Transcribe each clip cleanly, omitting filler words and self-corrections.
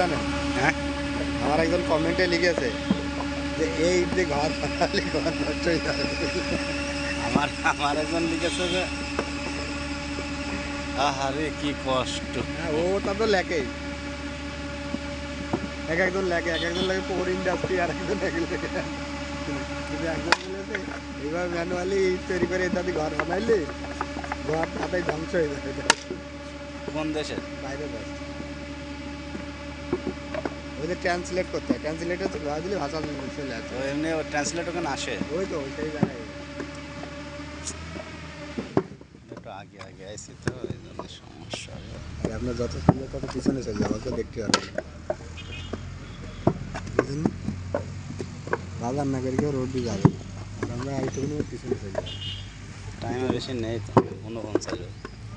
জানেন? হ্যাঁ, আমার একজন কমেন্টে লিখেছে যে এই যে ঘর বানালে ঘর নষ্ট হয়ে যাবে। আমার একজন লিখেছে যে আহারে কি কষ্ট। হ্যাঁ, ওটা তো লেখেই। একজন লেখে পোর ইন্ডাস্ট্রি, আর একজন লেখে কিন্তু একজন বলেছে এইভাবে ম্যানুয়ালি তৈরি করে ইত্যাদি ঘর বানাইলে ঘর তাতেই ধ্বংস হয়ে যাবে। কোন দেশের? বাইরে দেশ। ওই যে ট্রান্সলেট করতে হয়, ট্রান্সলেটার দিলে ভাষা চলে আসে। তো এমনি ট্রান্সলেট ওখানে আসে। ওই তো সেই জায়গায়। একটু আগে আগে আইসি তো এই জন্য সমস্যা হবে। আপনার যত সুন্দর তত পিছনে চলে যাবে, তো দেখতে পারবেন বুঝলেন? বাজার না করে কেউ রোড দিয়ে যাবে, আর আমরা এইটুকুনি পিছনে চলে যাবো। টাইমে বেশি নেই তো, 49।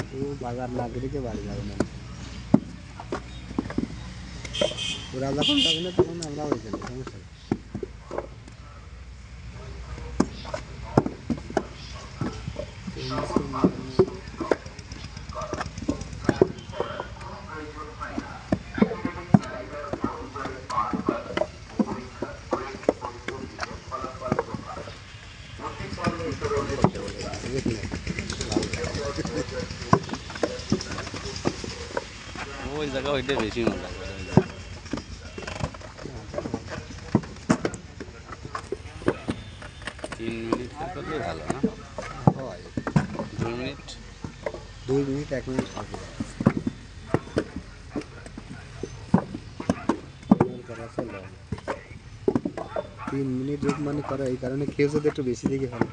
তো বাজার না করে কেউ বাড়ি যাবে না। ওরা যখন যাবে না তখন আমরা ওইখানে, সমস্যা নেই। ওই জায়গা ওইটা বেশি মজা করে। 3 মিনিট করলে ভালো না? হয় 2 মিনিট। 2 মিনিট 1 মিনিট থাকবে। 3 মিনিট রূপ মানে করে এই কারণে কেউ যদি একটু বেশি দেখে ফেলে